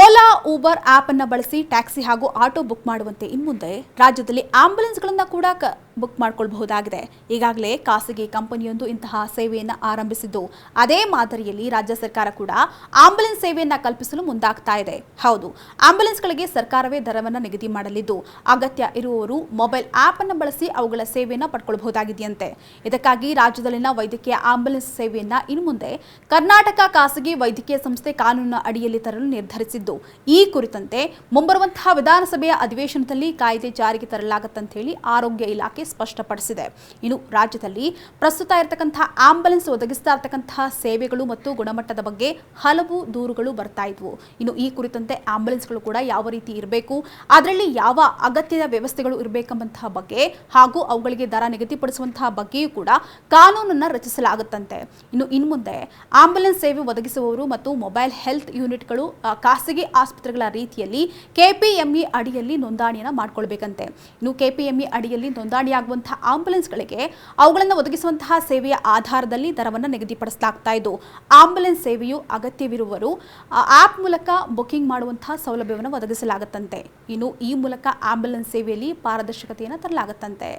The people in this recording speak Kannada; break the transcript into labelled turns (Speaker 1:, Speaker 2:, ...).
Speaker 1: ಓಲಾ ಊಬರ್ ಆಪ್ ಅನ್ನು ಬಳಸಿ ಟ್ಯಾಕ್ಸಿ ಹಾಗೂ ಆಟೋ ಬುಕ್ ಮಾಡುವಂತೆ ಇನ್ಮುಂದೆ ರಾಜ್ಯದಲ್ಲಿ ಆಂಬ್ಯುಲೆನ್ಸ್ಗಳನ್ನು ಕೂಡ ಬುಕ್ ಮಾಡಿಕೊಳ್ಳಬಹುದಾಗಿದೆ. ಈಗಾಗಲೇ ಖಾಸಗಿ ಕಂಪನಿಯೊಂದು ಇಂತಹ ಸೇವೆಯನ್ನು ಆರಂಭಿಸಿದ್ದು, ಅದೇ ಮಾದರಿಯಲ್ಲಿ ರಾಜ್ಯ ಸರ್ಕಾರ ಕೂಡ ಆಂಬ್ಯುಲೆನ್ಸ್ ಸೇವೆಯನ್ನು ಕಲ್ಪಿಸಲು ಮುಂದಾಗ್ತಾ ಇದೆ. ಹೌದು, ಆಂಬ್ಯುಲೆನ್ಸ್ಗಳಿಗೆ ಸರ್ಕಾರವೇ ದರವನ್ನು ನಿಗದಿ ಮಾಡಲಿದ್ದು, ಅಗತ್ಯ ಇರುವವರು ಮೊಬೈಲ್ ಆಪ್ ಅನ್ನು ಬಳಸಿ ಅವುಗಳ ಸೇವೆಯನ್ನು ಪಡ್ಕೊಳ್ಳಬಹುದಾಗಿದೆಯಂತೆ. ಇದಕ್ಕಾಗಿ ರಾಜ್ಯದಲ್ಲಿನ ವೈದ್ಯಕೀಯ ಆಂಬ್ಯುಲೆನ್ಸ್ ಸೇವೆಯನ್ನು ಇನ್ಮುಂದೆ ಕರ್ನಾಟಕ ಖಾಸಗಿ ವೈದ್ಯಕೀಯ ಸಂಸ್ಥೆ ಕಾನೂನಿನ ಅಡಿಯಲ್ಲಿ ತರಲು ನಿರ್ಧರಿಸಿದ್ದು, ಈ ಕುರಿತಂತೆ ಮುಂಬರುವಂತಹ ವಿಧಾನಸಭೆಯ ಅಧಿವೇಶನದಲ್ಲಿ ಕಾಯ್ದೆ ಜಾರಿಗೆ ತರಲಾಗುತ್ತಂತ ಹೇಳಿ ಆರೋಗ್ಯ ಇಲಾಖೆ ಸ್ಪಷ್ಟಪಡಿಸಿದೆ. ಇನ್ನು ರಾಜ್ಯದಲ್ಲಿ ಪ್ರಸ್ತುತ ಇರತಕ್ಕಂತಹ ಆಂಬ್ಯುಲೆನ್ಸ್ ಒದಗಿಸ್ತಾ ಇರತಕ್ಕಂತಹ ಸೇವೆಗಳು ಮತ್ತು ಗುಣಮಟ್ಟದ ಬಗ್ಗೆ ಹಲವು ದೂರುಗಳು ಬರ್ತಾ ಇದ್ವು. ಇನ್ನು ಈ ಕುರಿತಂತೆ ಆಂಬ್ಯುಲೆನ್ಸ್ಗಳು ಕೂಡ ಯಾವ ರೀತಿ ಇರಬೇಕು, ಅದರಲ್ಲಿ ಯಾವ ಅಗತ್ಯದ ವ್ಯವಸ್ಥೆಗಳು ಇರಬೇಕೆಂಬಂತಹ ಬಗ್ಗೆ ಹಾಗೂ ಅವುಗಳಿಗೆ ದರ ನಿಗದಿಪಡಿಸುವಂತಹ ಬಗ್ಗೆಯೂ ಕೂಡ ಕಾನೂನನ್ನು ರಚಿಸಲಾಗುತ್ತಂತೆ. ಇನ್ನು ಇನ್ಮುಂದೆ ಆಂಬ್ಯುಲೆನ್ಸ್ ಸೇವೆ ಒದಗಿಸುವವರು ಮತ್ತು ಮೊಬೈಲ್ ಹೆಲ್ತ್ ಯೂನಿಟ್ಗಳು ಖಾಸಗಿ ಆಸ್ಪತ್ರೆಗಳ ರೀತಿಯಲ್ಲಿ ಕೆಪಿಎಂಇ ಅಡಿಯಲ್ಲಿ ನೋಂದಣಿಯನ್ನು ಮಾಡಿಕೊಳ್ಬೇಕಂತೆ. ಇನ್ನು ಕೆಪಿಎಂಇ ಅಡಿಯಲ್ಲಿ ನೋಂದಣಿಯಾಗುವಂತಹ ಆಂಬ್ಯುಲೆನ್ಸ್ಗಳಿಗೆ ಅವುಗಳನ್ನು ಒದಗಿಸುವಂತಹ ಸೇವೆಯ ಆಧಾರದಲ್ಲಿ ದರವನ್ನು ನಿಗದಿಪಡಿಸಲಾಗ್ತಾ ಇದ್ದು, ಆಂಬ್ಯುಲೆನ್ಸ್ ಸೇವೆಯು ಅಗತ್ಯವಿರುವವರು ಆಪ್ ಮೂಲಕ ಬುಕಿಂಗ್ ಮಾಡುವಂತಹ ಸೌಲಭ್ಯವನ್ನು ಒದಗಿಸಲಾಗುತ್ತಂತೆ. ಇನ್ನು ಈ ಮೂಲಕ ಆಂಬ್ಯುಲೆನ್ಸ್ ಸೇವೆಯಲ್ಲಿ ಪಾರದರ್ಶಕತೆಯನ್ನು ತರಲಾಗುತ್ತಂತೆ.